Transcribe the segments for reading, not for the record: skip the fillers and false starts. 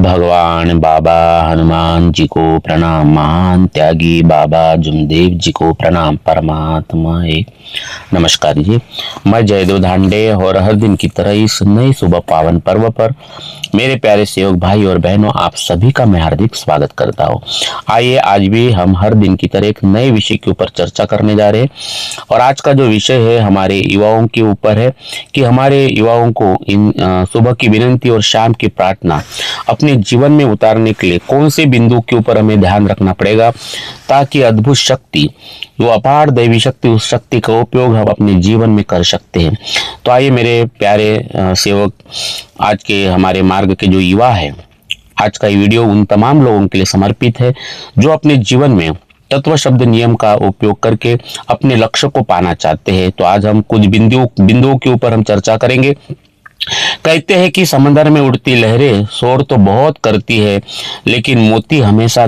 भगवान बाबा हनुमान जी को प्रणाम। महान त्यागी बाबा जुमदेव जी को प्रणाम। परमात्मा एक नमस्कार जी। मैं जयदेव धांडे और हर दिन की तरह इस नई सुबह पावन पर्व पर मेरे प्यारे सेवक भाई और बहनों, आप सभी का मैं हार्दिक स्वागत करता हूँ। आइए आज भी हम हर दिन की तरह एक नए विषय के ऊपर चर्चा करने जा रहे हैं। और आज का जो विषय है हमारे युवाओं के ऊपर है कि हमारे युवाओं को इन सुबह की विनती और शाम की प्रार्थना अपने जीवन में उतारने के लिए कौन से बिंदु के ऊपर हमें ध्यान रखना पड़ेगा, ताकि अद्भुत शक्ति, वो अपार दैवी शक्ति, उस शक्ति का उपयोग हम अपने जीवन में कर सकते हैं। तो आइए मेरे प्यारे सेवक, आज के हमारे मार्ग के जो युवा है, आज का ये वीडियो उन तमाम लोगों के लिए समर्पित है जो अपने जीवन में तत्व शब्द नियम का उपयोग करके अपने लक्ष्य को पाना चाहते हैं। तो आज हम कुछ बिंदुओं के ऊपर हम चर्चा करेंगे। कहते हैं कि समंदर में उड़ती लहरें शोर तो बहुत करती है, लेकिन मोती हमेशा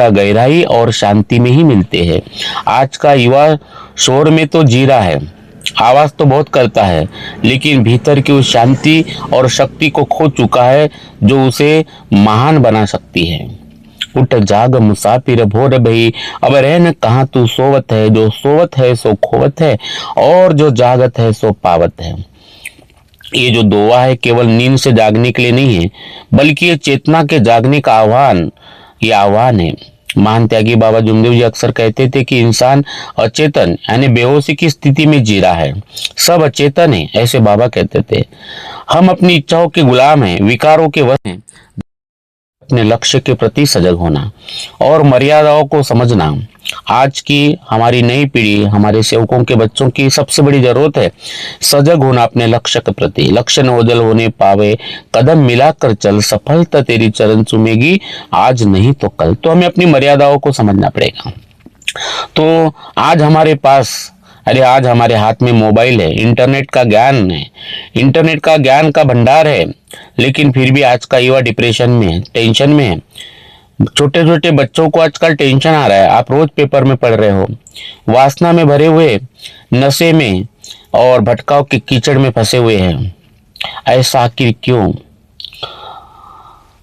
गहराई और शांति में ही मिलते हैं। आज का युवा शोर में तो जी रहा है, आवाज तो बहुत करता है, लेकिन भीतर की उस शांति और शक्ति को खो चुका है जो उसे महान बना सकती है। उठ जाग मुसाफिर भोर भई, अब रहन कहाँ तू सोवत है। जो सोवत है सो खोवत है, और जो जागत है सो पावत है। ये जो दोहा है केवल नींद से जागने के लिए नहीं है, बल्कि ये चेतना के जागने का आह्वान है। महान त्यागी बाबा जुमदेव जी अक्सर कहते थे कि इंसान अचेतन यानी बेहोशी की स्थिति में जी रहा है, सब अचेतन है, ऐसे बाबा कहते थे। हम अपनी इच्छाओं के गुलाम हैं, विकारों के वश हैं। अपने लक्ष्य के प्रति सजग होना और मर्यादाओं को समझना आज की हमारी नई पीढ़ी, हमारे सेवकों के बच्चों की सबसे बड़ी जरूरत है। सजग होना अपने लक्ष्य के प्रति। लक्ष्य न ओझल होने पावे, कदम मिलाकर चल, सफलता तेरी चरण चूमेगी, आज नहीं तो कल। तो हमें अपनी मर्यादाओं को समझना पड़ेगा। तो आज हमारे हाथ में मोबाइल है, इंटरनेट का ज्ञान का भंडार है, लेकिन फिर भी आज का युवा डिप्रेशन में है, टेंशन में है। छोटे छोटे बच्चों को आजकल टेंशन आ रहा है, आप रोज पेपर में पढ़ रहे हो। वासना में भरे हुए, नशे में और भटकाव के कीचड़ में फंसे हुए हैं। ऐसा आखिर क्यों?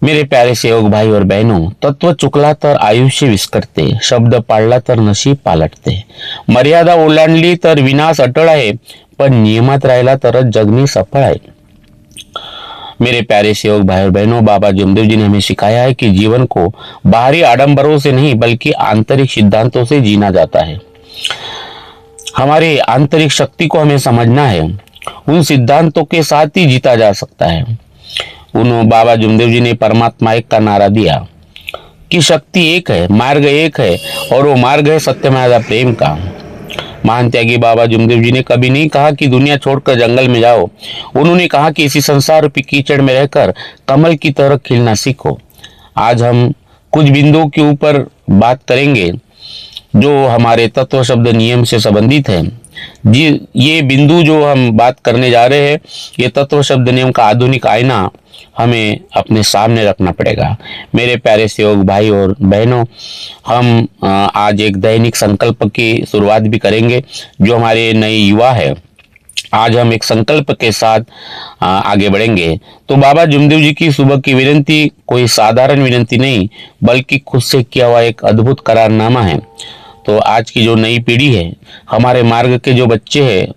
मेरे प्यारे सेवक भाई और बहनों, तत्व चुकला तर आयुष्य विस्कटते, शब्द पाळला तर नशीब पालटते, मर्यादा ओलांडली तर विनाश अटळ आहे, पण नियमात राहिला तरच जगणे सफल आहे। मेरे प्यारे सेवक भाई और बहनों, बाबा जुमदेव जी ने हमें सिखाया है कि जीवन को बाहरी आडंबरों से नहीं बल्कि आंतरिक सिद्धांतों से जीना जाता है। हमारे आंतरिक शक्ति को हमें समझना है, उन सिद्धांतों के साथ ही जीता जा सकता है। बाबा जुमदेव जी ने परमात्मा एक का नारा दिया कि शक्ति एक है, मार्ग एक है, और वो मार्ग है सत्यमेव प्रेम का। महान त्यागी बाबा जुमदेव जी ने कभी नहीं कहा कि दुनिया छोड़कर जंगल में जाओ। उन्होंने कहा कि इसी संसार रूपी कीचड़ में रहकर कमल की तरह खिलना सीखो। आज हम कुछ बिंदुओं के ऊपर बात करेंगे जो हमारे तत्व शब्द नियम से संबंधित है। जी, ये बिंदु जो हम बात करने जा रहे हैं, ये तत्व शब्द नियम का आधुनिक आईना हमें अपने सामने रखना पड़ेगा। मेरे प्यारे सेवक भाई और बहनों, हम आज एक दैनिक संकल्प की शुरुआत भी करेंगे जो हमारे नए युवा है। आज हम एक संकल्प के साथ आगे बढ़ेंगे। तो बाबा जुमदेव जी की सुबह की विनती कोई साधारण विनती नहीं, बल्कि खुद से किया हुआ एक अद्भुत करारनामा है। तो आज की जो नई पीढ़ी है, हमारे मार्ग के जो बच्चे हैं,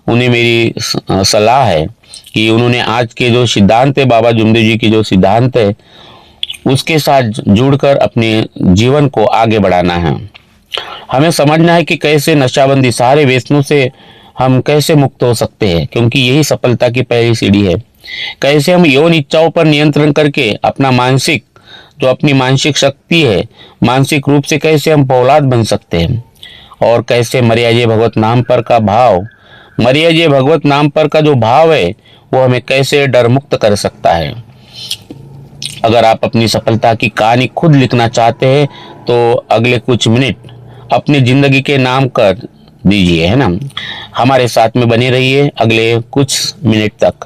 उन्हें मेरी सलाह है कि उन्होंने आज के जो सिद्धांत है, बाबा जुमदेव जी की जो सिद्धांत है, उसके साथ जुड़कर अपने जीवन को आगे बढ़ाना है। हमें समझना है कि कैसे नशाबंदी, सारे व्यसनों से हम कैसे मुक्त हो सकते हैं, क्योंकि यही सफलता की पहली सीढ़ी है। कैसे हम यौन इच्छाओं पर नियंत्रण करके अपनी मानसिक शक्ति है, मानसिक रूप से कैसे हम फौलाद बन सकते हैं, और कैसे मर्याजे भगवत नाम पर का जो भाव है, वो हमें कैसे डर मुक्त कर सकता है। अगर आप अपनी सफलता की कहानी खुद लिखना चाहते हैं तो अगले कुछ मिनट अपनी जिंदगी के नाम कर दीजिए, है ना। हमारे साथ में बने रहिए अगले कुछ मिनट तक।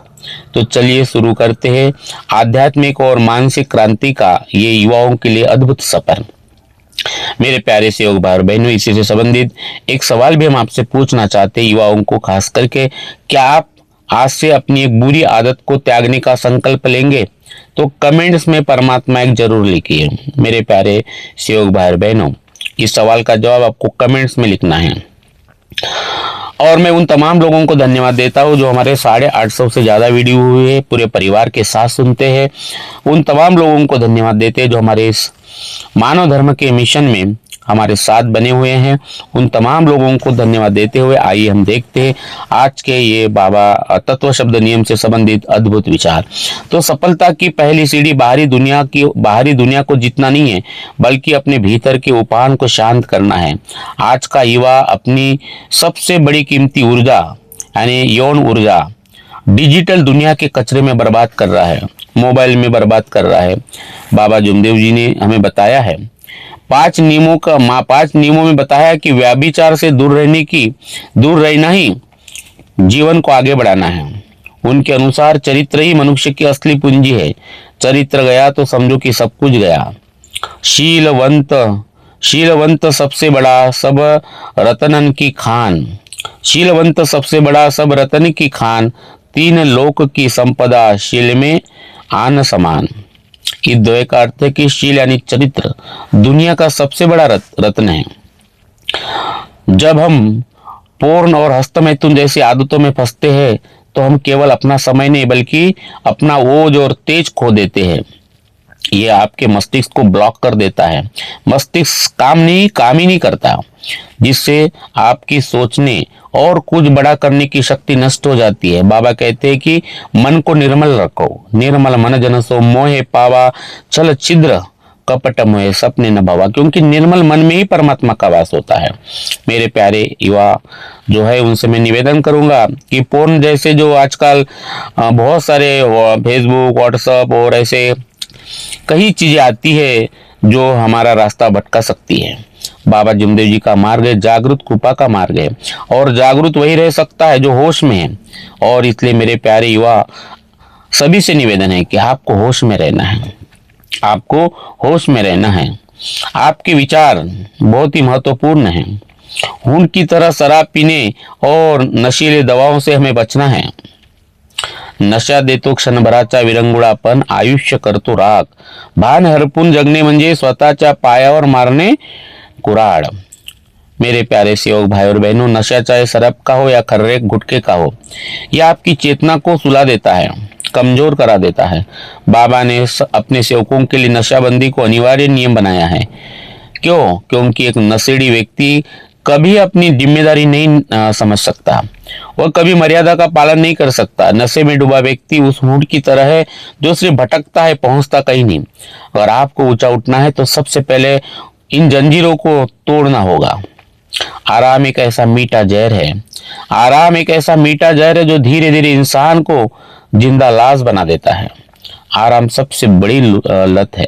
तो चलिए शुरू करते हैं आध्यात्मिक और मानसिक क्रांति का ये युवाओं के लिए अद्भुत सफर। मेरे प्यारे सेवक भाई और बहनों, इसी से संबंधित एक सवाल भी हम आपसे पूछना चाहते हैं, युवाओं को खास करके। क्या आप आज से अपनी एक बुरी आदत को त्यागने का संकल्प लेंगे तो कमेंट्स में परमात्मा एक जरूर लिखिए। मेरे प्यारे सेवक भाई बहनों, इस सवाल का जवाब आपको कमेंट्स में लिखना है। और मैं उन तमाम लोगों को धन्यवाद देता हूं जो हमारे 850 से ज्यादा वीडियो हुए पूरे परिवार के साथ सुनते हैं। उन तमाम लोगों को धन्यवाद देते हैं जो हमारे इस मानव धर्म के मिशन में हमारे साथ बने हुए हैं। उन तमाम लोगों को धन्यवाद देते हुए आइए हम देखते हैं आज के ये बाबा तत्व शब्द नियम से संबंधित अद्भुत विचार। तो सफलता की पहली सीढ़ी बाहरी दुनिया को जीतना नहीं है, बल्कि अपने भीतर के उपान को शांत करना है। आज का युवा अपनी सबसे बड़ी कीमती ऊर्जा यानी यौन ऊर्जा डिजिटल दुनिया के कचरे में बर्बाद कर रहा है, मोबाइल में बर्बाद कर रहा है। बाबा जुमदेव जी ने हमें बताया है 5 नियमों में बताया कि व्यभिचार से दूर रहना ही जीवन को आगे बढ़ाना है। उनके अनुसार चरित्र ही मनुष्य की असली पूंजी है। चरित्र गया तो समझो कि सब कुछ गया। शीलवंत सबसे बड़ा सब रतनन की खान। शीलवंत सबसे बड़ा सब रतन की खान। 3 लोक की संपदा शील में आन समान। कि द्वय का अर्थ है कि शील यानी चरित्र दुनिया का सबसे बड़ा रत्न है। जब हम पोर्न और हस्तमैथुन जैसी आदतों में फंसते हैं तो हम केवल अपना समय नहीं बल्कि अपना ओज और तेज खो देते हैं। ये आपके मस्तिष्क को ब्लॉक कर देता है। मस्तिष्क काम ही नहीं करता, जिससे आपकी सोचने और कुछ बड़ा करने की शक्ति नष्ट हो जाती है। बाबा कहते हैं कि मन को निर्मल रखो। निर्मल मन जनसो मोहे पावा छल छिद्र कपट मोहे सपने न भावा। क्योंकि निर्मल मन में ही परमात्मा का वास होता है। मेरे प्यारे युवा जो है उनसे मैं निवेदन करूंगा कि पोर्न जैसे जो आजकल बहुत सारे फेसबुक व्हाट्सएप और ऐसे कई चीजें आती है जो हमारा रास्ता भटका सकती है। बाबा जुमदेव जी का मार्ग है जागृत कृपा का मार्ग है, और जागृत वही रह सकता है जो होश में है। और इसलिए मेरे प्यारे युवा सभी से निवेदन है कि आपको होश में रहना है। आपको होश में रहना है। आपके विचार बहुत ही महत्वपूर्ण हैं। उनकी तरह शराब पीने और नशीले दवाओं से हमें बचना है। नशा देतो क्षणभराचा विरंगुळापण आयुष्य करतो राग। भान हरपून जगणे म्हणजे स्वतःच्या पायावर मारणे कुऱ्हाड। मेरे प्यारे सेवक भाई और बहनों, नशा चाहे शराब का हो या खर्रे गुटखे का हो, यह आपकी चेतना को सुला देता है, कमजोर करा देता है। बाबा ने अपने सेवकों के लिए नशाबंदी को अनिवार्य नियम बनाया है। क्यों? क्योंकि एक नशेड़ी व्यक्ति कभी अपनी जिम्मेदारी नहीं समझ सकता, वह कभी मर्यादा का पालन नहीं कर सकता। नशे में डूबा व्यक्ति उस ऊंट की तरह है जो सिर्फ भटकता है, पहुंचता कहीं नहीं। अगर आपको ऊंचा उठना है तो सबसे पहले इन जंजीरों को तोड़ना होगा। आराम एक ऐसा मीठा जहर है। आराम एक ऐसा मीठा जहर है जो धीरे धीरे इंसान को जिंदा लाश बना देता है। आराम सबसे बड़ी लत है।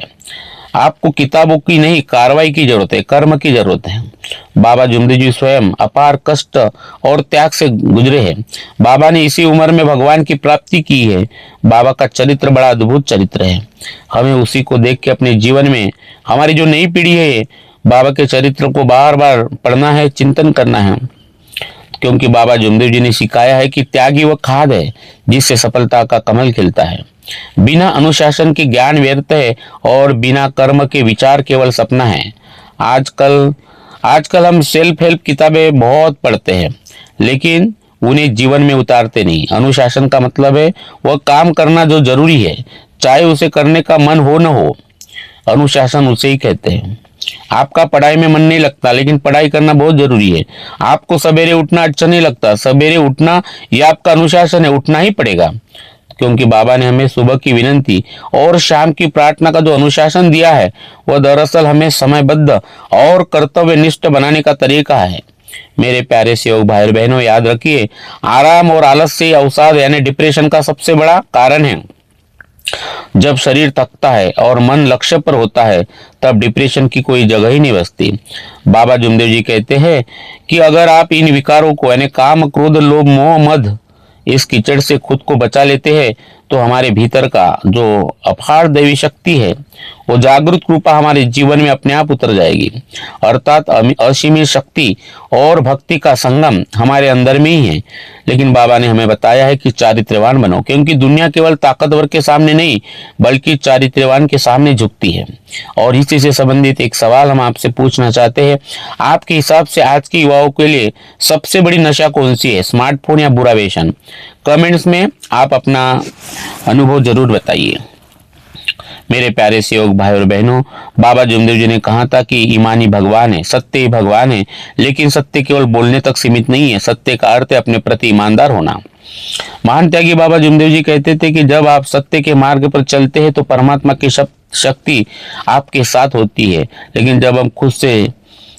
आपको किताबों की नहीं, कार्रवाई की जरूरत है, कर्म की जरूरत है। बाबा जुमदेव जी स्वयं अपार कष्ट और त्याग से गुजरे हैं। बाबा ने इसी उम्र में भगवान की प्राप्ति की है। बाबा का चरित्र बड़ा अद्भुत चरित्र है। हमें उसी को देख के अपने जीवन में हमारी जो नई पीढ़ी है बाबा के चरित्र को बार बार पढ़ना है, चिंतन करना है। क्योंकि बाबा जुमदेव जी ने सिखाया है कि त्यागी वह खाद है जिससे सफलता का कमल खिलता है। बिना अनुशासन के ज्ञान व्यर्थ है और बिना कर्म के विचार केवल सपना है। आजकल हम सेल्फ हेल्प किताबें बहुत पढ़ते हैं, लेकिन उन्हें जीवन में उतारते नहीं। अनुशासन का मतलब है वह काम करना जो जरूरी है, चाहे उसे करने का मन हो न हो। अनुशासन उसे ही कहते हैं। आपका पढ़ाई में मन नहीं लगता, लेकिन पढ़ाई करना बहुत जरूरी है। आपको सवेरे उठना अच्छा नहीं लगता, सवेरे उठना यह आपका अनुशासन है, उठना ही पड़ेगा। क्योंकि बाबा ने हमें सुबह की विनती और शाम की प्रार्थना का जो अनुशासन दिया है वह दरअसल हमें समयबद्ध और कर्तव्यनिष्ठ बनाने का तरीका है। मेरे प्यारे सेवक भाई बहनों, याद रखिए, आराम और आलस्य अवसाद यानी डिप्रेशन का सबसे बड़ा कारण है। जब शरीर थकता है और मन लक्ष्य पर होता है तब डिप्रेशन की कोई जगह ही नहीं बचती। बाबा जुमदेव जी कहते हैं कि अगर आप इन विकारों को यानी काम क्रोध लोभ मोह मद इस कीचड़ से खुद को बचा लेते हैं तो हमारे भीतर का जो अपार दैवी शक्ति है, वो जागृत कृपा हमारे जीवन में अपने आप उतर जाएगी। अर्थात असीमित शक्ति और भक्ति का संगम हमारे अंदर में ही है। लेकिन बाबा ने हमें बताया है कि चारित्र्यवान बनो, क्योंकि दुनिया केवल ताकतवर के सामने नहीं बल्कि चारित्र्यवान के सामने झुकती है। और इसी से संबंधित एक सवाल हम आपसे पूछना चाहते हैं, आपके हिसाब से आज के युवाओं के लिए सबसे बड़ी नशा कौन सी है, स्मार्टफोन या बुरा व्यसन? कमेंट्स में आप अपना अनुभव जरूर बताइए। मेरे प्यारे सेवक भाई और बहनों, बाबा जुमदेव जी ने कहा था कि ईमान ही भगवान है, सत्य ही भगवान है। लेकिन सत्य केवल बोलने तक सीमित नहीं है, सत्य का अर्थ है अपने प्रति ईमानदार होना। महान त्यागी बाबा जुमदेव जी कहते थे कि जब आप सत्य के मार्ग पर चलते हैं तो परमात्मा की शक्ति आपके साथ होती है। लेकिन जब हम खुद से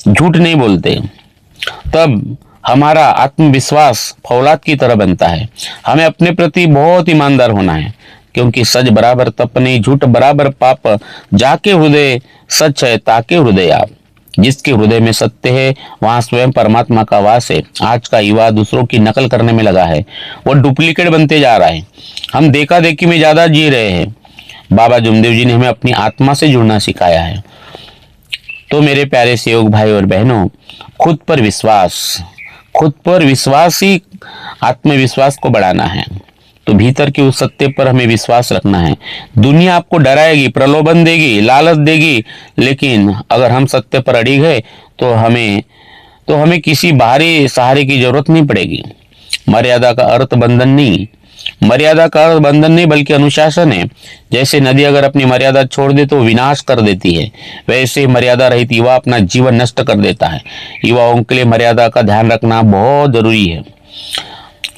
झूठ नहीं बोलते तब हमारा आत्मविश्वास फौलाद की तरह बनता है। हमें अपने प्रति बहुत ईमानदार होना है, क्योंकि सच बराबर तप नहीं, झूठ बराबर पाप। जाके हृदय सच है ताके हृदय आप। जिसके हृदय में सत्य है वहां स्वयं परमात्मा का वास है। आज का युवा दूसरों की नकल करने में लगा है, वो डुप्लीकेट बनते जा रहा है। हम देखा देखी में ज्यादा जी रहे हैं। बाबा जुमदेव जी ने हमें अपनी आत्मा से जुड़ना सिखाया है। तो मेरे प्यारे सेवक भाई और बहनों, खुद पर विश्वास ही आत्मविश्वास को बढ़ाना है। तो भीतर के उस सत्य पर हमें विश्वास रखना है। दुनिया आपको डराएगी, प्रलोभन देगी, लालच देगी, लेकिन अगर हम सत्य पर अड़िग है तो हमें किसी बाहरी सहारे की जरूरत नहीं पड़ेगी। मर्यादा का अर्थ बंधन नहीं बल्कि अनुशासन है। जैसे नदी अगर अपनी मर्यादा छोड़ दे तो विनाश कर देती है, वैसे मर्यादा रहित युवा अपना जीवन नष्ट कर देता है। युवाओं के लिए मर्यादा का ध्यान रखना बहुत जरूरी है,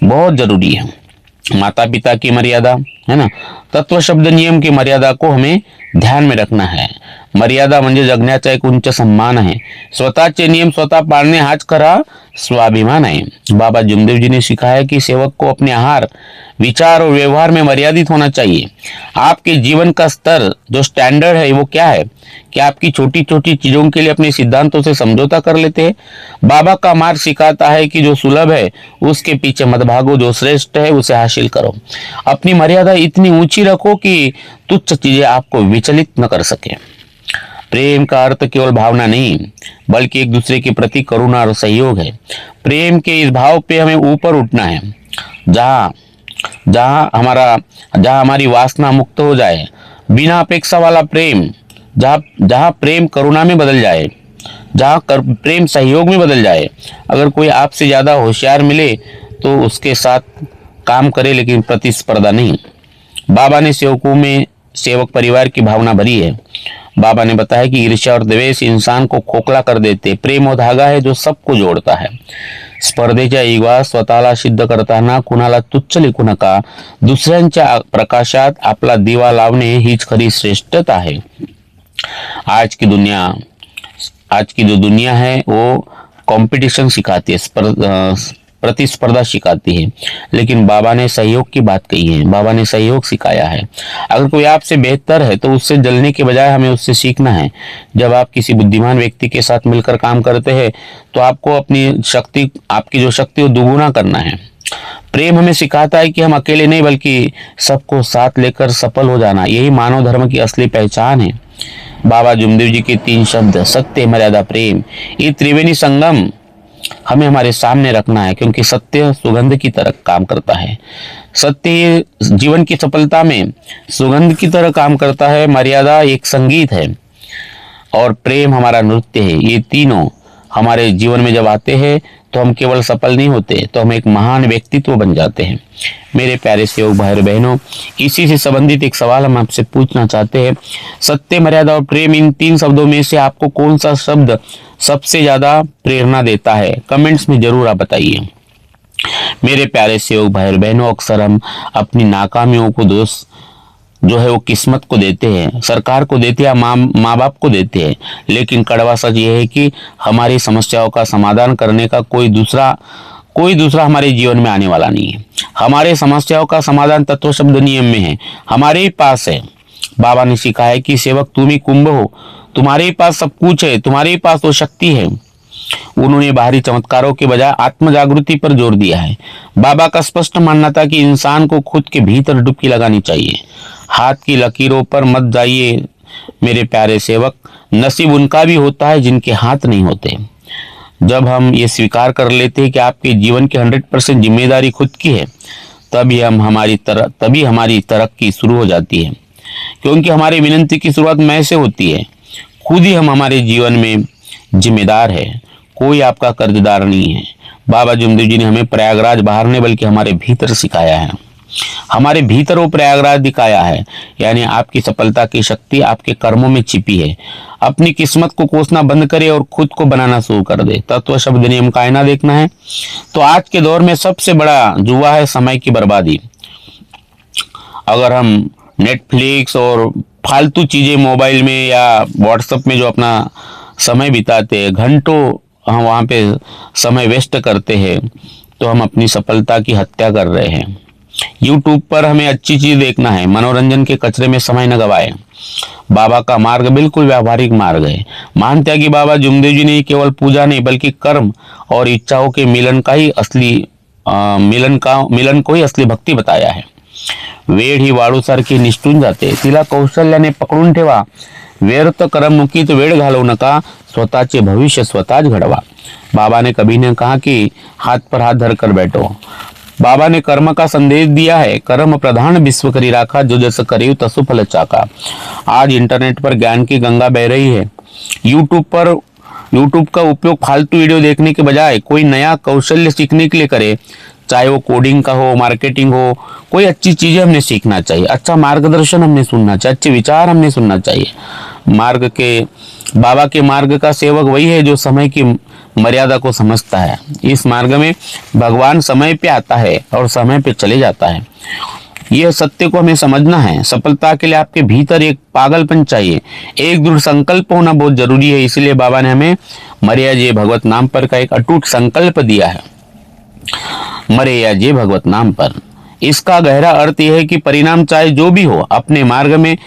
बहुत जरूरी है। माता पिता की मर्यादा है ना, तत्व शब्द नियम की मर्यादा को हमें ध्यान में रखना है। मर्यादा म्हणजे जगण्याचा एक उच्च सम्मान आहे। स्वतःचे नियम स्वतः पाळणे हाच खरा स्वाभिमान है। बाबा जुमदेव जी ने सिखाया कि सेवक को अपने आहार, विचार और व्यवहार में मर्यादित होना चाहिए। आपके जीवन का स्तर जो स्टैंडर्ड है वो क्या है? क्या आपकी छोटी छोटी चीजों के लिए अपने सिद्धांतों से समझौता कर लेते हैं? बाबा का मार्ग सिखाता है कि जो सुलभ है उसके पीछे मत भागो, जो श्रेष्ठ है उसे हासिल करो। अपनी मर्यादा इतनी ऊंची रखो कि तुच्छ चीजें आपको विचलित न कर सके। प्रेम का अर्थ केवल भावना नहीं बल्कि एक दूसरे के प्रति करुणा और सहयोग है। प्रेम के इस भाव पे हमें ऊपर उठना है, जहां हमारी वासना मुक्त हो जाए। बिना अपेक्षा वाला प्रेम, जहां प्रेम करुणा में बदल जाए, प्रेम सहयोग में बदल जाए। अगर कोई आपसे ज्यादा होशियार मिले तो उसके साथ काम करे, लेकिन प्रतिस्पर्धा नहीं। बाबा ने सेवकों में सेवक परिवार की भावना भरी है। बाबा ने बताया कि ईर्ष्या और द्वेष इंसान को खोखला कर देते। प्रेम वो धागा है जो सबको जोड़ता है। स्पर्धेच्या युगात स्वतःला सिद्ध करताना कुणाला तुच्छ लेखू नका। दुसऱ्यांच्या प्रकाशात आपला दिवा लावणे हीच खरी श्रेष्ठता है। आज की जो दुनिया है वो कंपटीशन सिखाती है, प्रतिस्पर्धा सिखाती है, लेकिन बाबा ने सहयोग की बात कही है। बाबा ने सहयोग सिखाया है। अगर कोई आपसे बेहतर है तो उससे जलने के बजाय हमें उससे सीखना है। जब आप किसी बुद्धिमान व्यक्ति के साथ मिलकर काम करते हैं तो आपको आपकी जो शक्ति वो दुगुना करना है। प्रेम हमें सिखाता है कि हम अकेले नहीं बल्कि सबको साथ लेकर सफल हो जाना, यही मानव धर्म की असली पहचान है। बाबा जुमदेव जी के 3 शब्द सत्य, मर्यादा, प्रेम, ये त्रिवेणी संगम हमें हमारे सामने रखना है, क्योंकि सत्य सुगंध की तरह काम करता है। सत्य जीवन की सफलता में सुगंध की तरह काम करता है। मर्यादा एक संगीत है और प्रेम हमारा नृत्य है। ये तीनों हमारे जीवन में जब आते हैं तो हम केवल सफल नहीं होते, तो हम एक महान व्यक्तित्व बन जाते हैं। मेरे प्यारे सेवक भाई और बहनों, इसी से संबंधित एक सवाल हम आपसे पूछना चाहते हैं। सत्य, मर्यादा और प्रेम, इन 3 शब्दों में से आपको कौन सा शब्द सबसे ज्यादा प्रेरणा देता है? कमेंट्स में जरूर आप बताइए। मेरे प्यारे सेवक भाई और बहनों, अक्सर हम अपनी नाकामियों को दोष जो है वो किस्मत को देते हैं, सरकार को देते हैं, माँ बाप को देते हैं। लेकिन कड़वा सच ये है कि हमारी समस्याओं का समाधान करने का कोई दूसरा हमारे जीवन में आने वाला नहीं है। हमारे समस्याओं का समाधान तत्व शब्द नियम में है, हमारे ही पास है। बाबा ने सिखाया कि सेवक तुम ही कुंभ हो, तुम्हारे ही पास सब कुछ है, तुम्हारे ही पास वो शक्ति है। उन्होंने बाहरी चमत्कारों के बजाय आत्म जागृति पर जोर दिया है। बाबा का स्पष्ट मानना था कि इंसान को खुद के भीतर डुबकी लगानी चाहिए। हाथ की लकीरों पर मत जाइए मेरे प्यारे सेवक, नसीब उनका भी होता है जिनके हाथ नहीं होते। जब हम ये स्वीकार कर लेते हैं कि आपके जीवन की 100% जिम्मेदारी खुद की है, तभी हमारी तरक्की शुरू हो जाती है। क्योंकि हमारी विनती की शुरुआत मैं से होती है। खुद ही हम हमारे जीवन में जिम्मेदार है, कोई आपका कर्जदार नहीं है। बाबा जुमदेव जी ने हमें प्रयागराज बाहर नहीं बल्कि हमारे भीतर सिखाया है, हमारे भीतर वो प्रयागराज दिखाया है। यानी आपकी सफलता की शक्ति आपके कर्मों में छिपी है। अपनी किस्मत को कोसना बंद करे और खुद को बनाना शुरू कर दे। तत्व शब्द नियम का आईना देखना है तो आज के दौर में सबसे बड़ा जुआ है समय की बर्बादी। अगर हम नेटफ्लिक्स और फालतू चीजें मोबाइल में या व्हाट्सएप में जो अपना समय बिताते हैं, घंटों हम वहां पे समय वेस्ट करते हैं, तो हम अपनी सफलता की हत्या कर रहे हैं। यूट्यूब पर हमें अच्छी चीज देखना है, मनोरंजन के कचरे में समय न गवाए। बाबा का मार्ग बिल्कुल व्यावहारिक मार्ग है। मानते हैं कि बाबा जुमदेव जी ने केवल पूजा नहीं बल्कि कर्म और इच्छाओं के मिलन को ही असली भक्ति बताया है। वेळ ही वाळूसारखी निष्ठून जाते, तिला कौशल्याने पकडून ठेवा। व्यर्थ करमणुकीत वेळ घालवू नका, स्वतःचे भविष्य स्वतःच घडवा। बाबा ने कभी ने कहा कि हाथ पर हाथ धरकर बैठो। बाबा ने कर्म का संदेश दिया है, कर्म प्रधान विश्व करी राखा, जो जस करियो तसु फल चाका। आज इंटरनेट पर ज्ञान की गंगा बह रही है। यूट्यूब का उपयोग फालतू वीडियो देखने के बजाय कोई नया कौशल्य सीखने के लिए करे, चाहे वो कोडिंग का हो, मार्केटिंग हो, कोई अच्छी चीजें हमने सीखना चाहिए, अच्छा मार्गदर्शन हमने सुनना चाहिए, अच्छे विचार हमने सुनना चाहिए। बाबा के मार्ग का सेवक वही है जो समय की मर्यादा को समझता है। इस मार्ग में भगवान समय पे आता है और समय पे चले जाता है। यह सत्य को हमें समझना है। सफलता के लिए आपके भीतर एक पागलपन चाहिए, एक दृढ़ संकल्प होना बहुत जरूरी है। इसलिए बाबा ने हमें मर्या जे भगवत नाम पर का एक अटूट संकल्प दिया है। मर्या जे भगवत नाम पर, इसका गहरा अर्थ यह है कि परिणाम चाहे जो भी हो, अपने मार्ग में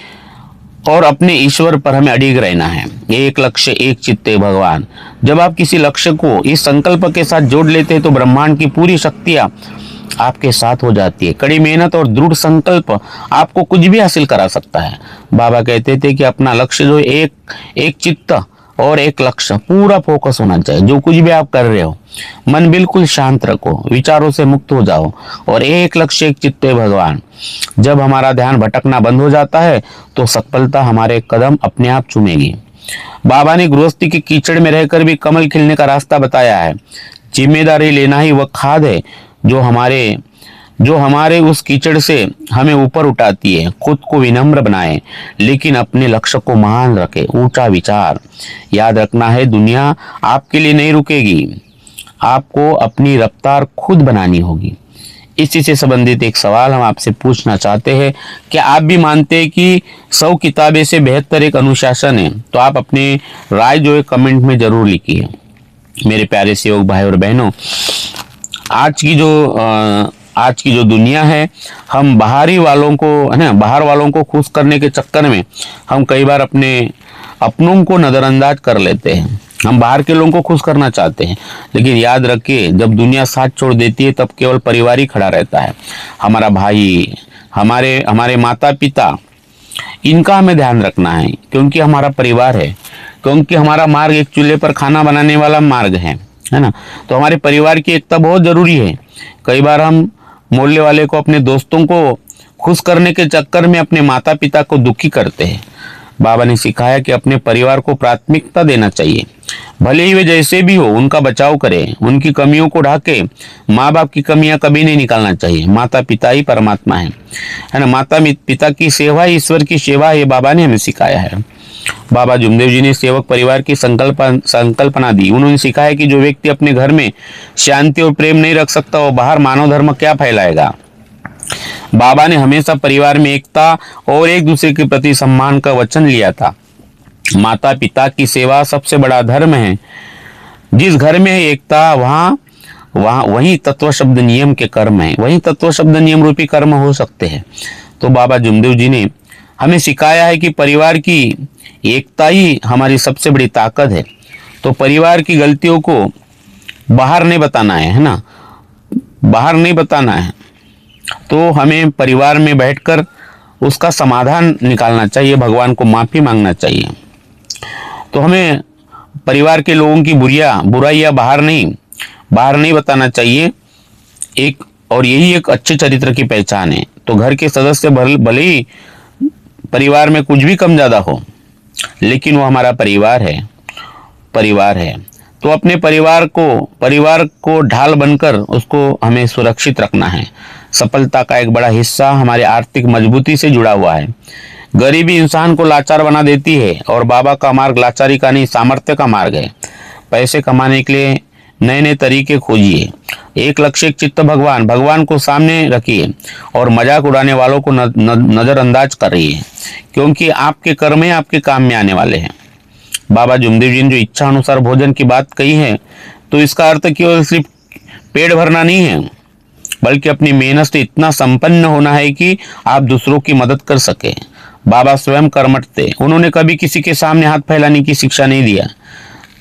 और अपने ईश्वर पर हमें अडिग रहना है। एक लक्ष्य एक चित्ते भगवान। जब आप किसी लक्ष्य को इस संकल्प के साथ जोड़ लेते हैं तो ब्रह्मांड की पूरी शक्तियां आपके साथ हो जाती है। कड़ी मेहनत और दृढ़ संकल्प आपको कुछ भी हासिल करा सकता है। बाबा कहते थे कि अपना लक्ष्य जो एक चित्त और एक लक्ष्य, पूरा फोकस होना चाहिए। जो कुछ भी आप कर रहे हो, मन बिल्कुल शांत रखो, विचारों से मुक्त हो जाओ और एक लक्ष्य एक चित्ते भगवान। जब हमारा ध्यान भटकना बंद हो जाता है तो सफलता हमारे कदम अपने आप चूमेगी। बाबा ने गृहस्थी के कीचड़ में रहकर भी कमल खिलने का रास्ता बताया है। जिम्मेदारी लेना ही वह खाद है जो हमारे उस कीचड़ से हमें ऊपर उठाती है। खुद को विनम्र बनाए लेकिन अपने लक्ष्य को महान रखे, ऊंचा विचार। याद रखना है, दुनिया आपके लिए नहीं रुकेगी, आपको अपनी रफ्तार खुद बनानी होगी। इसी से संबंधित एक सवाल हम आपसे पूछना चाहते हैं, क्या आप भी मानते हैं कि 100 किताबें से बेहतर एक अनुशासन है? तो आप अपने राय जो है कमेंट में जरूर लिखिए। मेरे प्यारे सेवक भाई और बहनों, आज की जो दुनिया है, हम बाहर वालों को खुश करने के चक्कर में हम कई बार अपनों को नजरअंदाज कर लेते हैं। हम बाहर के लोगों को खुश करना चाहते हैं, लेकिन याद रखिए, जब दुनिया साथ छोड़ देती है तब केवल परिवार ही खड़ा रहता है। हमारा भाई, हमारे माता पिता, इनका हमें ध्यान रखना है, क्योंकि हमारा परिवार है, क्योंकि हमारा मार्ग एक चूल्हे पर खाना बनाने वाला मार्ग है ना। तो हमारे परिवार की एकता बहुत जरूरी है। कई बार हम मोहल्ले वाले को, अपने दोस्तों को खुश करने के चक्कर में अपने माता पिता को दुखी करते हैं। बाबा ने सिखाया कि अपने परिवार को प्राथमिकता देना चाहिए, भले ही वे जैसे भी हो, उनका बचाव करें, उनकी कमियों को ढाके। माँ बाप की कमियां कभी नहीं निकालना चाहिए। माता पिता ही परमात्मा है ना। माता पिता की सेवा ही ईश्वर की सेवा है, बाबा ने हमें सिखाया है। बाबा जुमदेव जी ने सेवक परिवार की संकल्पना दी। उन्होंने सिखाया कि जो व्यक्ति अपने घर में शांति और प्रेम नहीं रख सकता, वो बाहर मानव धर्म क्या फैलाएगा। बाबा ने हमेशा परिवार में एकता और एक दूसरे के प्रति सम्मान का वचन लिया था। माता पिता की सेवा सबसे बड़ा धर्म है। जिस घर में है एकता, वहाँ वही तत्व शब्द नियम के कर्म है, वही तत्व शब्द नियम रूपी कर्म हो सकते हैं। तो बाबा जुमदेव जी ने हमें सिखाया है कि परिवार की एकता ही हमारी सबसे बड़ी ताकत है। तो परिवार की गलतियों को बाहर नहीं बताना है ना, बाहर नहीं बताना है। तो हमें परिवार में बैठकर उसका समाधान निकालना चाहिए, भगवान को माफी मांगना चाहिए। तो हमें परिवार के लोगों की बुराइयां बाहर नहीं बताना चाहिए। एक और यही एक अच्छे चरित्र की पहचान है। तो घर के सदस्य भले ही परिवार में कुछ भी कम ज्यादा हो, लेकिन वो हमारा परिवार है। तो अपने परिवार को ढाल बनकर उसको हमें सुरक्षित रखना है। सफलता का एक बड़ा हिस्सा हमारे आर्थिक मजबूती से जुड़ा हुआ है। गरीबी इंसान को लाचार बना देती है और बाबा का मार्ग लाचारी का नहीं, सामर्थ्य का मार्ग है। पैसे कमाने के लिए नए नए तरीके खोजिए। एक लक्ष्य, एक चित्त भगवान को सामने रखिए और मजाक उड़ाने वालों को नजरअंदाज करिए, क्योंकि आपके कर्म आपके काम में आने वाले हैं। बाबा जुमदेव जी ने जो इच्छा अनुसार भोजन की बात कही है, तो इसका अर्थ केवल सिर्फ पेट भरना नहीं है, बल्कि अपनी मेहनत से इतना संपन्न होना है कि आप दूसरों की मदद कर सके। बाबा स्वयं कर्मठ थे। उन्होंने कभी किसी के सामने हाथ फैलाने की शिक्षा नहीं दिया।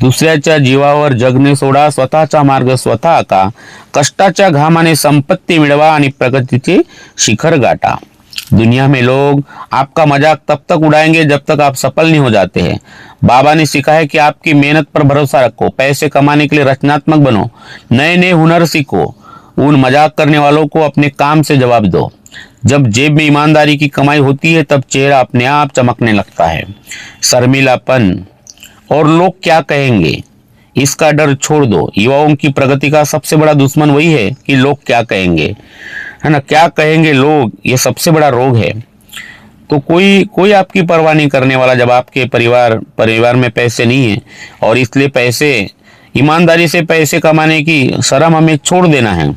दुसऱ्याच्या जीवावर जगणे सोडा, स्वतःचा मार्ग स्वतः आका, कष्टाच्या घामाने संपत्ती मिळवा आणि प्रगतीचे शिखर गाठा। दुनिया में लोग आपका मजाक तब तक उड़ाएंगे जब तक आप सफल नहीं हो जाते हैं। बाबा ने सिखाया है कि आपकी मेहनत पर भरोसा रखो, पैसे कमाने के लिए रचनात्मक बनो, नए नए हुनर सीखो। उन मजाक करने वालों को अपने काम से जवाब दो। जब जेब में ईमानदारी की कमाई होती है, तब चेहरा अपने आप चमकने लगता है। शर्मिलापन और लोग क्या कहेंगे, इसका डर छोड़ दो। युवाओं की प्रगति का सबसे बड़ा दुश्मन वही है कि लोग क्या कहेंगे, है ना, क्या कहेंगे लोग, ये सबसे बड़ा रोग है। तो कोई आपकी परवाह नहीं करने वाला जब आपके परिवार में पैसे नहीं है, और इसलिए ईमानदारी से पैसे कमाने की शर्म हमें छोड़ देना है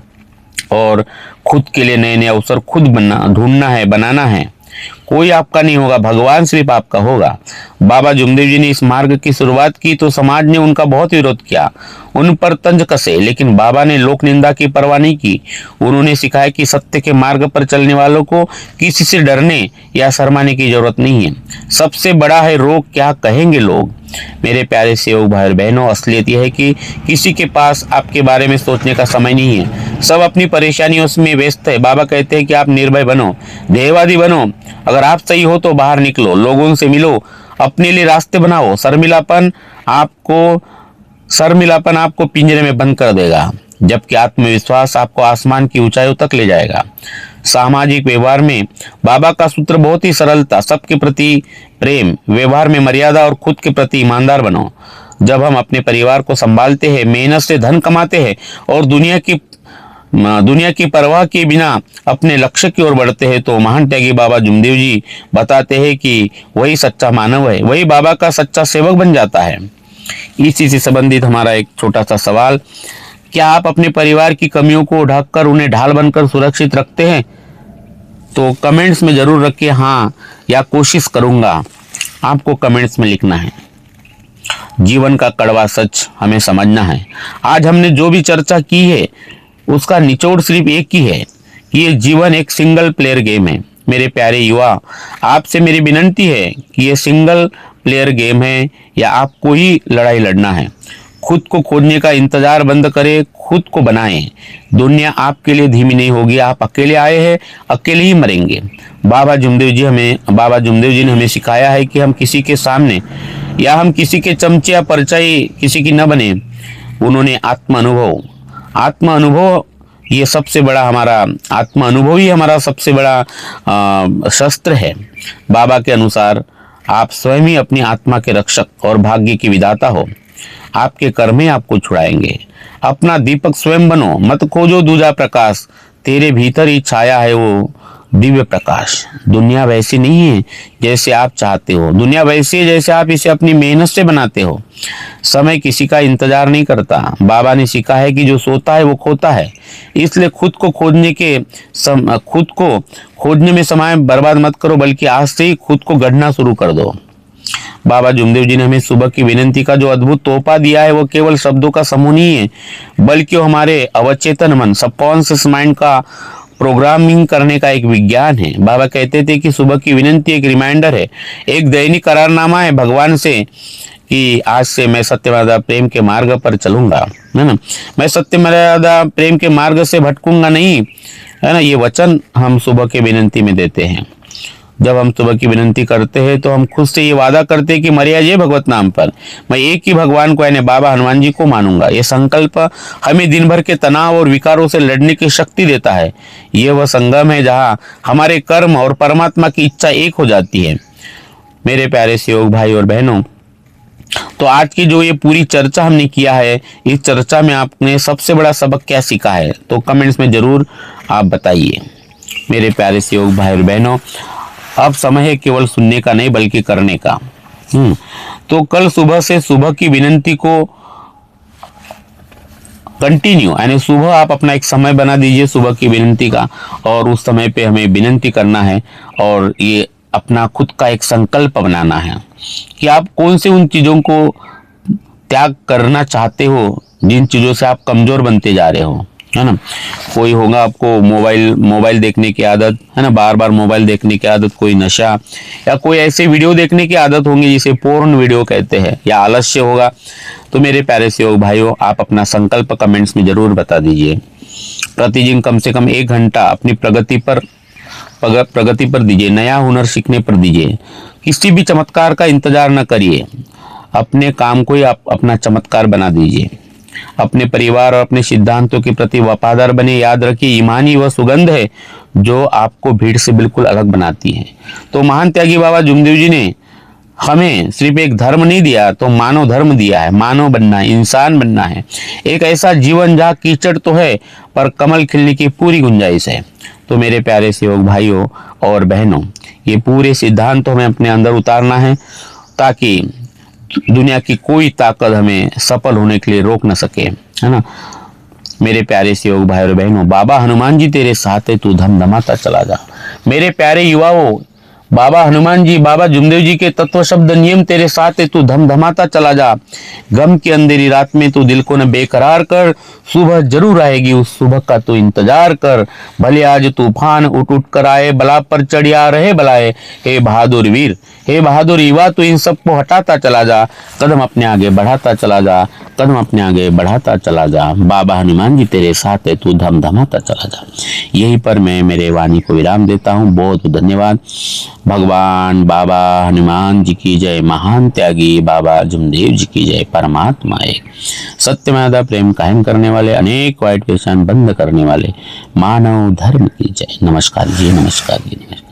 और खुद के लिए नए नए अवसर खुद ढूंढना है, बनाना है। कोई आपका नहीं होगा, भगवान सिर्फ आपका होगा। बाबा जुमदेव जी ने इस मार्ग की शुरुआत की तो समाज ने उनका बहुत विरोध किया, उन पर तंज कसे, लेकिन बाबा ने लोक निंदा की परवाह नहीं की। उन्होंने सिखाया कि सत्य के मार्ग पर चलने वालों को किसी से डरने या शर्माने की जरूरत नहीं है। सबसे बड़ा है रोग, क्या कहेंगे लोग। मेरे प्यारे सेवक भाई और बहनों, असलियत यह है कि किसी के पास आपके बारे में सोचने का समय नहीं है। सब अपनी परेशानियों में व्यस्त है। बाबा कहते हैं कि आप निर्भय बनो, ध्येयवादी बनो। अगर आप सही हो तो बाहर निकलो, लोगों से मिलो, अपने लिए रास्ते बनाओ। शर्मिलापन आपको पिंजरे में बंद कर देगा, जबकि आत्मविश्वास आपको आसमान की ऊंचाइयों तक ले जाएगा। सामाजिक व्यवहार में बाबा का सूत्र बहुत ही सरल था, सबके प्रति प्रेम, व्यवहार में मर्यादा और खुद के प्रति ईमानदार बनो। जब हम अपने परिवार को संभालते हैं, मेहनत से धन कमाते हैं और दुनिया की परवाह के बिना अपने लक्ष्य की ओर बढ़ते हैं, तो महान त्यागी बाबा जुमदेव जी बताते हैं कि वही सच्चा मानव है, वही बाबा का सच्चा सेवक बन जाता है। इसी से संबंधित हमारा एक छोटा सा सवाल, क्या आप अपने परिवार की कमियों को ढककर उन्हें ढाल बनकर सुरक्षित रखते हैं? तो कमेंट्स में जरूर रखिए हाँ या कोशिश करूंगा, आपको कमेंट्स में लिखना है। जीवन का कड़वा सच हमें समझना है। आज हमने जो भी चर्चा की है उसका निचोड़ सिर्फ एक ही है कि ये जीवन एक सिंगल प्लेयर गेम है। मेरे प्यारे युवा, आपसे मेरी विनती है कि ये सिंगल प्लेयर गेम है या आपको ही लड़ाई लड़ना है। खुद को खोजने का इंतजार बंद करें, खुद को बनाएं। दुनिया आपके लिए धीमी नहीं होगी, आप अकेले आए हैं, अकेले ही मरेंगे। बाबा जुमदेव जी ने हमें सिखाया है कि हम किसी के सामने या हम किसी के चमचे या परछाई किसी की न बने। उन्होंने आत्म अनुभव ये सबसे बड़ा हमारा आत्म अनुभव ही हमारा सबसे बड़ा शस्त्र है। बाबा के अनुसार आप स्वयं ही अपनी आत्मा के रक्षक और भाग्य की विधाता हो। आपके कर्म ही आपको छुड़ाएंगे। अपना दीपक स्वयं बनो, मत खोजो दूजा प्रकाश, तेरे भीतर ही छाया है वो दिव्य प्रकाश। दुनिया वैसी नहीं है जैसे आप चाहते हो, दुनिया वैसी है जैसे आप इसे अपनी मेहनत से बनाते हो। समय किसी का इंतजार नहीं करता। बाबा ने सीखा है कि जो सोता है वो खोता है, इसलिए खुद को खोजने में समय बर्बाद मत करो, बल्कि आज से ही खुद को गढ़ना शुरू कर दो। बाबा जुमदेव जी ने हमें सुबह की विनती का जो अद्भुत तोहफा दिया है, वो केवल शब्दों का समूह नहीं है, बल्कि वो हमारे अवचेतन मन, सबकॉन्शियस माइंड का प्रोग्रामिंग करने का एक विज्ञान है। बाबा कहते थे कि सुबह की विनती एक रिमाइंडर है, एक दैनिक करारनामा है भगवान से कि आज से मैं सत्य मर्यादा प्रेम के मार्ग पर चलूंगा, है ना, मैं सत्य मर्यादा प्रेम के मार्ग से भटकूंगा नहीं, है ना। ये वचन हम सुबह के विनंती में देते हैं। जब हम सुबह की विनंती करते हैं तो हम खुद से ये वादा करते हैं कि मरिया ये भगवत नाम पर मैं एक ही भगवान को यानी बाबा हनुमान जी को मानूंगा। ये संकल्प हमें दिन भर के तनाव और विकारों से लड़ने की शक्ति देता है। ये वह संगम है जहाँ हमारे कर्म और परमात्मा की इच्छा एक हो जाती है। मेरे प्यारे सहयोग भाई और बहनों, तो आज की जो ये पूरी चर्चा हमने किया है, इस चर्चा में आपने सबसे बड़ा सबक क्या सीखा है, तो कमेंट्स में जरूर आप बताइए। मेरे प्यारे सहयोग भाई और बहनों, अब समय है केवल सुनने का नहीं बल्कि करने का। तो कल सुबह से सुबह की विनंती को कंटिन्यू, यानी सुबह आप अपना एक समय बना दीजिए सुबह की विनंती का, और उस समय पे हमें विनंती करना है और ये अपना खुद का एक संकल्प बनाना है कि आप कौन से उन चीजों को त्याग करना चाहते हो जिन चीजों से आप कमजोर बनते जा रहे हो, है ना। कोई होगा आपको मोबाइल देखने की आदत, है ना, बार बार मोबाइल देखने की आदत, कोई नशा, या कोई ऐसे वीडियो देखने की आदत होंगी जिसे पोर्न वीडियो कहते हैं, या आलस्य होगा। तो मेरे प्यारे सहयोग भाइयों, आप अपना संकल्प कमेंट्स में जरूर बता दीजिए। प्रतिदिन कम से कम 1 घंटा अपनी प्रगति पर दीजिए, नया हुनर सीखने पर दीजिए। किसी भी चमत्कार का इंतजार न करिए, अपने काम को ही आप अपना चमत्कार बना दीजिए। अपने परिवार और अपने सिद्धांतों के प्रति वफादार बने। याद रखिए, ईमान ही वह सुगंध है जो आपको भीड़ से बिल्कुल अलग बनाती है। तो महान त्यागी बाबा जुमदेव जी ने हमें सिर्फ एक धर्म नहीं दिया, तो मानव धर्म दिया है। मानव बनना है, इंसान बनना है, एक ऐसा जीवन जहाँ कीचड़ तो है पर कमल खिलने की पूरी गुंजाइश है। तो मेरे प्यारे सहयोग भाइयों और बहनों, ये पूरे सिद्धांत हमें अपने अंदर उतारना है ताकि दुनिया की कोई ताकत हमें सफल होने के लिए रोक न सके, है ना। मेरे प्यारे सहयोग भाई और बहनों, बाबा हनुमान जी तेरे साथ है, तू धमधमाता चला जा। मेरे प्यारे युवाओं, बाबा हनुमान जी, बाबा जुमदेव जी के तत्व शब्द नियम तेरे साथ है, तू धमधमाता चला जा। गम की अंधेरी रात में तू दिल को न बेकरार कर, सुबह जरूर आएगी, उस सुबह का तू इंतजार कर। भले आज तूफान उठ उठ कर आए, बला पर चढ़िया रहे बलाए। हे बहादुर वीर, हे बहादुर युवा, तू इन सबको हटाता चला जा, कदम अपने आगे बढ़ाता चला जा, कदम अपने आगे बढ़ाता चला जा। बाबा हनुमान जी तेरे साथ है, तू धमधमाता चला जा। यहीं पर मैं मेरे वाणी को विराम देता हूँ। बहुत धन्यवाद। भगवान बाबा हनुमान जी की जय, महान त्यागी बाबा जुमदेव जी की जय। परमात्मा एक, सत्य मर्यादा प्रेम कायम करने वाले, अनेक वाइट पहचान बंद करने वाले मानव धर्म की जय। नमस्कार जी, नमस्कार जी, नमस्कार।